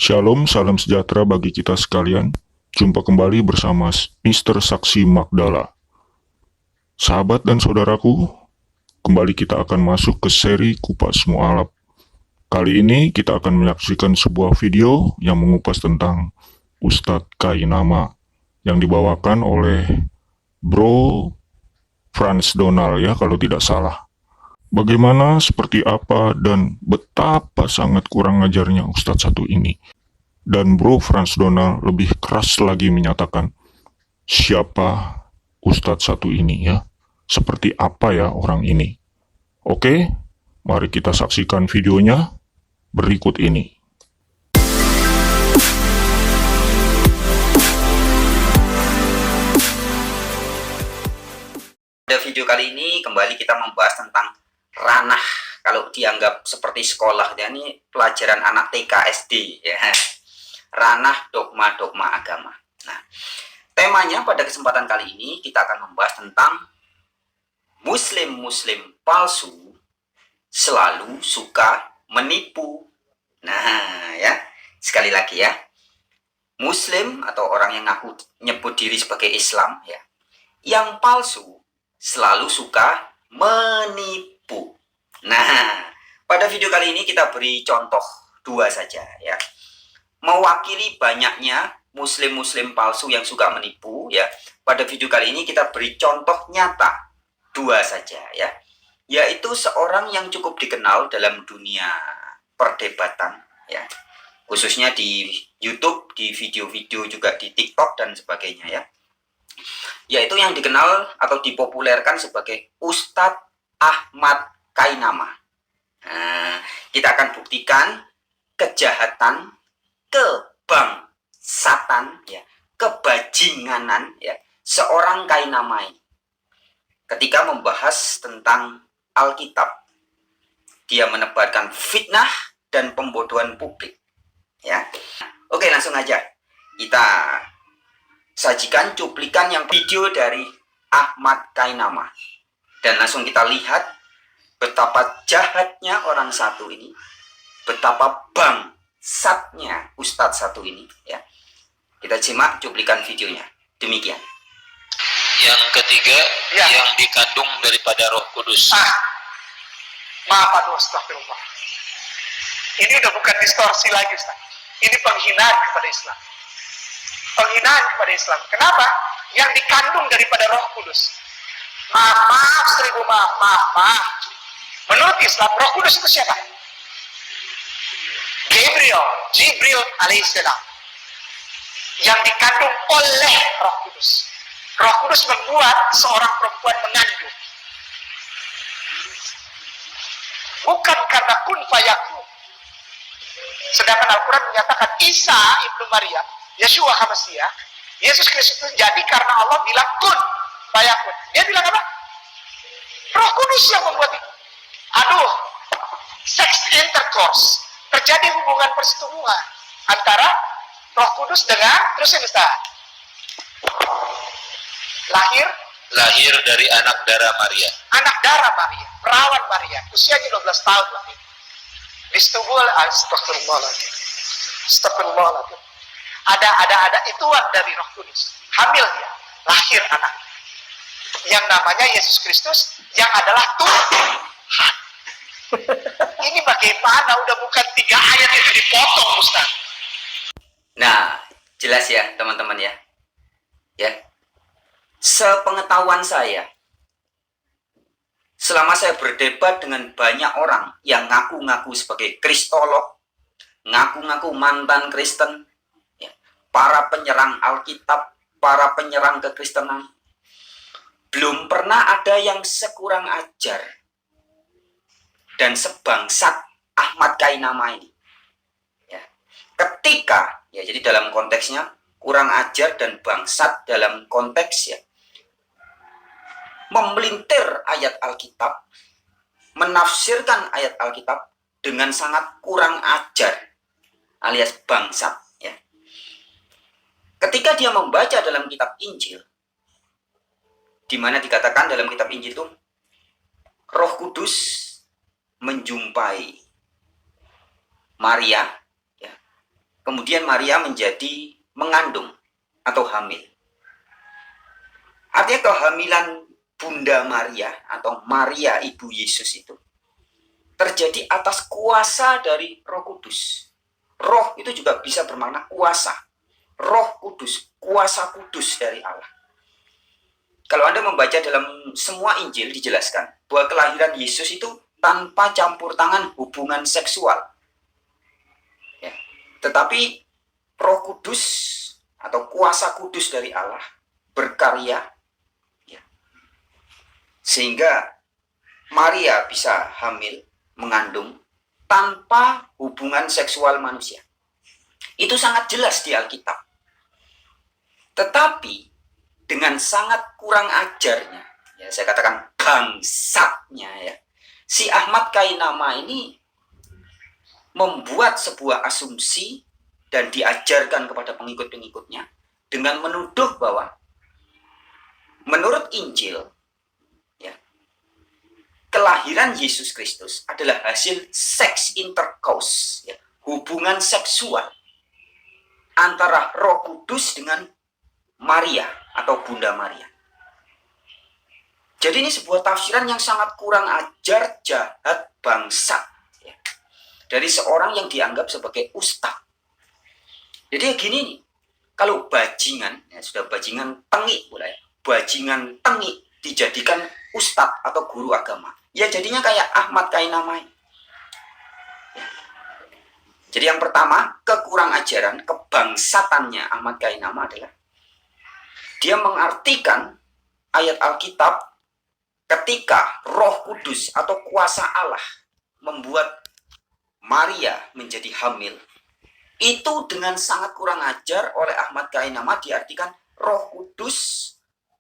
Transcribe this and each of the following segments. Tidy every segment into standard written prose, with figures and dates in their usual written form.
Shalom, salam sejahtera bagi kita sekalian. Jumpa kembali bersama Mr. Saksi Magdala. Sahabat dan saudaraku, kembali kita akan masuk ke seri Kupas Mu'alaf. Kali ini kita akan menyaksikan sebuah video yang mengupas tentang Ustadz Kainama yang dibawakan oleh Bro Frans Donald ya kalau tidak salah. Bagaimana, seperti apa, dan betapa sangat kurang ajarnya Ustadz satu ini. Dan Bro Frans Donald lebih keras lagi menyatakan, siapa Ustadz satu ini ya? Seperti apa ya orang ini? Oke, mari kita saksikan videonya berikut ini. Pada video kali ini kembali kita membahas tentang ranah kalau dianggap seperti sekolah ya, ini pelajaran anak TK SD ya, ranah dogma-dogma agama. Nah, temanya pada kesempatan kali ini kita akan membahas tentang muslim palsu selalu suka menipu. Nah ya, sekali lagi ya, muslim atau orang yang ngaku nyebut diri sebagai Islam ya, yang palsu selalu suka menipu. Nah, pada video kali ini kita beri contoh dua saja ya. Mewakili banyaknya muslim palsu yang suka menipu ya. Pada video kali ini kita beri contoh nyata dua saja ya. Yaitu seorang yang cukup dikenal dalam dunia perdebatan ya. Khususnya di YouTube, di video-video juga di TikTok dan sebagainya ya. Yaitu yang dikenal atau dipopulerkan sebagai Ustadz Ahmad Kainama. Nah, kita akan buktikan kejahatan, kebangsatan, ya, kebajinganan, ya, seorang Kainama ini. Ketika membahas tentang Alkitab, dia menebarkan fitnah dan pembodohan publik. Ya, oke, langsung aja kita sajikan cuplikan yang video dari Ahmad Kainama. Dan langsung kita lihat betapa jahatnya orang satu ini, betapa bangsatnya Ustadz satu ini ya. Kita simak cuplikan videonya. Demikian. Yang ketiga, ya, yang dikandung daripada Roh Kudus. Maaf, aduh, astagfirullah. Ini udah bukan distorsi lagi, Ustaz. Ini penghinaan kepada Islam. Penghinaan kepada Islam. Kenapa? Yang dikandung daripada Roh Kudus. Maaf, seribu maaf. Menurut Islam, Roh Kudus itu siapa? Jibril alaihissalam. Yang dikandung oleh Roh Kudus. Roh Kudus membuat seorang perempuan mengandung. Bukan karena kun fayakun. Sedangkan Al-Quran menyatakan Isa ibnu Maryam, Yeshua HaMashiach, Yesus Kristus itu jadi karena Allah bilang kun fayakun. Dia bilang apa? Roh Kudus yang membuat itu. Aduh, sex intercourse, terjadi hubungan persetubuhan antara Roh Kudus dengan, terus ini Ustaz, lahir dari anak darah Maria. Anak darah Maria, perawan Maria, usianya 12 tahun lahir. Disetubul, astagfirullahaladzim. Ada ituan dari Roh Kudus. Hamil dia, lahir anak. Yang namanya Yesus Kristus, yang adalah Tuhan. Ini bagaimana? Udah bukan 3 ayat itu dipotong, Ustaz. Nah, jelas ya teman-teman ya. Ya. Sepengetahuan saya, selama saya berdebat dengan banyak orang yang ngaku-ngaku sebagai kristolog, ngaku-ngaku mantan Kristen, ya, para penyerang Alkitab, para penyerang kekristenan, belum pernah ada yang sekurang ajar dan sebangsat Ahmad Kainama ini. Ya. Ketika, ya, jadi dalam konteksnya kurang ajar dan bangsat dalam konteks ya, memelintir ayat Alkitab, menafsirkan ayat Alkitab dengan sangat kurang ajar alias bangsat ya. Ketika dia membaca dalam kitab Injil, di mana dikatakan dalam kitab Injil itu Roh Kudus menjumpai Maria ya. kemudian Maria menjadi mengandung atau hamil. Artinya kehamilan Bunda Maria atau Maria Ibu Yesus itu terjadi atas kuasa dari Roh Kudus. Roh itu juga bisa bermakna kuasa. Roh Kudus, kuasa kudus dari Allah. Kalau Anda membaca dalam semua Injil dijelaskan bahwa kelahiran Yesus itu tanpa campur tangan hubungan seksual. Ya. Tetapi Roh Kudus atau kuasa kudus dari Allah berkarya, ya, sehingga Maria bisa hamil, mengandung tanpa hubungan seksual manusia. Itu sangat jelas di Alkitab. Tetapi dengan sangat kurang ajarnya, ya saya katakan bangsatnya, ya, si Ahmad Kainama ini membuat sebuah asumsi dan diajarkan kepada pengikut-pengikutnya dengan menuduh bahwa menurut Injil, ya, kelahiran Yesus Kristus adalah hasil seks intercourse, ya, hubungan seksual antara Roh Kudus dengan Maria atau Bunda Maria. Jadi ini sebuah tafsiran yang sangat kurang ajar, jahat, bangsat, ya, dari seorang yang dianggap sebagai ustadz. Jadi gini nih, kalau bajingan, ya sudah bajingan tengik pula, ya, bajingan tengik dijadikan ustadz atau guru agama, ya jadinya kayak Ahmad Kainama. Ya. Jadi yang pertama, kekurang ajaran, kebangsatannya Ahmad Kainama adalah dia mengartikan ayat Alkitab ketika Roh Kudus atau kuasa Allah membuat Maria menjadi hamil. Itu dengan sangat kurang ajar oleh Ahmad Kainama diartikan Roh Kudus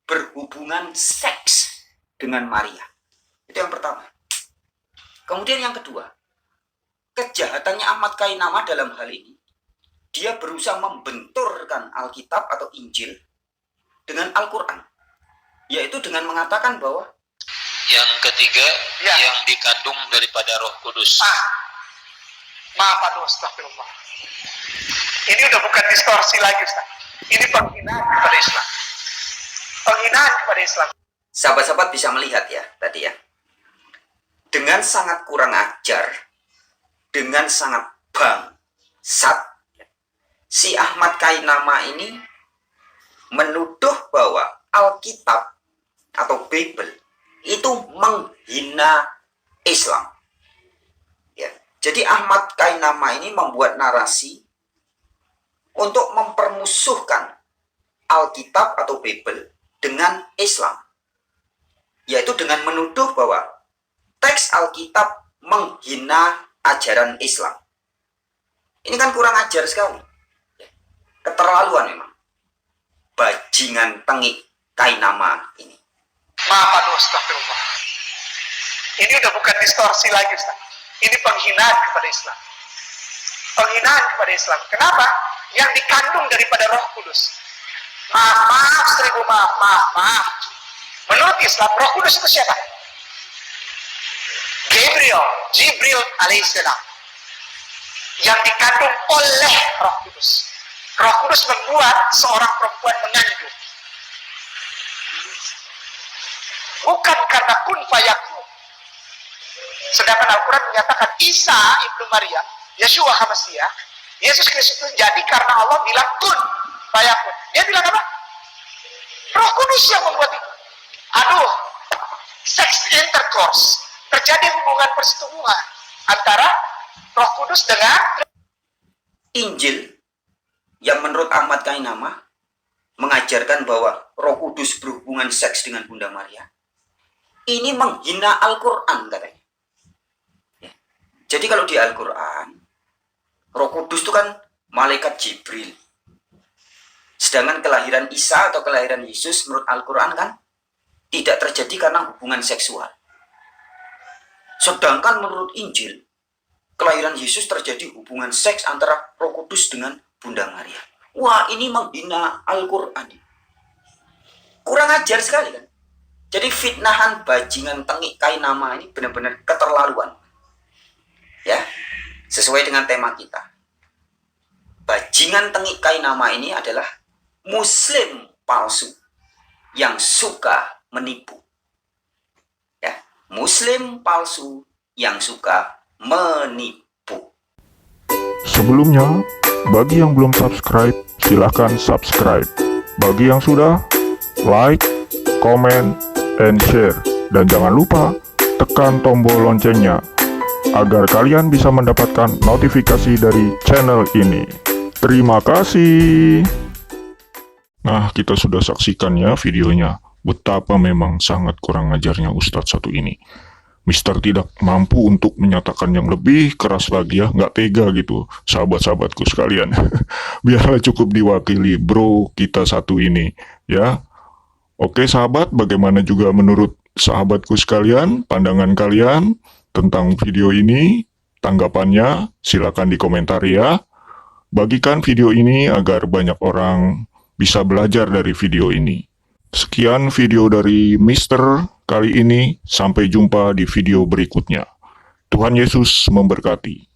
berhubungan seks dengan Maria. Itu yang pertama. Kemudian yang kedua, kejahatannya Ahmad Kainama dalam hal ini, dia berusaha membenturkan Alkitab atau Injil dengan Al-Quran, yaitu dengan mengatakan bahwa Yang ketiga, Ya. yang dikandung daripada Roh Kudus. Maaf, aduh, astagfirullah. Ini udah bukan distorsi lagi, Ustaz. Ini penghinaan kepada Islam. Penghinaan kepada Islam. sahabat-sahabat bisa melihat ya tadi ya, dengan sangat kurang ajar, dengan sangat bangsat, si Ahmad Kainama ini menuduh bahwa Alkitab atau Bible itu menghina Islam. Ya. Jadi Ahmad Kainama ini membuat narasi untuk mempermusuhkan Alkitab atau Bible dengan Islam. Yaitu dengan menuduh bahwa teks Alkitab menghina ajaran Islam. Ini kan kurang ajar sekali. Keterlaluan memang. Bajingan tengik Kainama ini. Maaf, aduh, astagfirullah. Ini udah bukan distorsi lagi, Ustaz. Ini penghinaan kepada Islam. Penghinaan kepada Islam. Kenapa? Yang dikandung daripada Roh Kudus. Maaf, seribu maaf. Menurut Islam, Roh Kudus itu siapa? Jibril alaihissalam. Yang dikandung oleh Roh Kudus. Roh Kudus membuat seorang perempuan mengandung. Bukan karena kun fayakun. Sedangkan Al-Quran menyatakan Isa ibnu Maria, Yeshua HaMashiach, Yesus Kristus itu jadi karena Allah bilang kun fayakun. Dia bilang apa? Roh Kudus yang membuat itu. Aduh, sex intercourse, terjadi hubungan persetubuhan antara Roh Kudus dengan Injil yang menurut Ahmad Kainama mengajarkan bahwa Roh Kudus berhubungan seks dengan Bunda Maria. Ini menghina Al-Quran katanya. Ya. Jadi kalau di Al-Quran, Roh Kudus itu kan malaikat Jibril. Sedangkan kelahiran Isa atau kelahiran Yesus menurut Al-Quran kan tidak terjadi karena hubungan seksual. Sedangkan menurut Injil, kelahiran Yesus terjadi hubungan seks antara Roh Kudus dengan Bunda Maria. Wah, ini menghina Al-Quran. Kurang ajar sekali kan. Jadi fitnahan bajingan tengik Kainama ini benar-benar keterlaluan. Ya, sesuai dengan tema kita. Bajingan tengik kainama ini adalah Muslim palsu yang suka menipu. Ya, Muslim palsu yang suka menipu. Sebelumnya, bagi yang belum subscribe, silahkan subscribe. Bagi yang sudah, like, comment, and share. Dan jangan lupa tekan tombol loncengnya agar kalian bisa mendapatkan notifikasi dari channel ini. Terima kasih. Nah, kita sudah saksikan ya videonya. Betapa memang sangat kurang ajarnya Ustadz satu ini. Mister tidak mampu untuk menyatakan yang lebih keras lagi ya. Nggak tega gitu, sahabat-sahabatku sekalian. Biarlah cukup diwakili bro kita satu ini ya. Oke sahabat, bagaimana juga menurut sahabatku sekalian, pandangan kalian tentang video ini? Tanggapannya silakan dikomentari ya. Bagikan video ini agar banyak orang bisa belajar dari video ini. Sekian video dari Mister kali ini. Sampai jumpa di video berikutnya. Tuhan Yesus memberkati.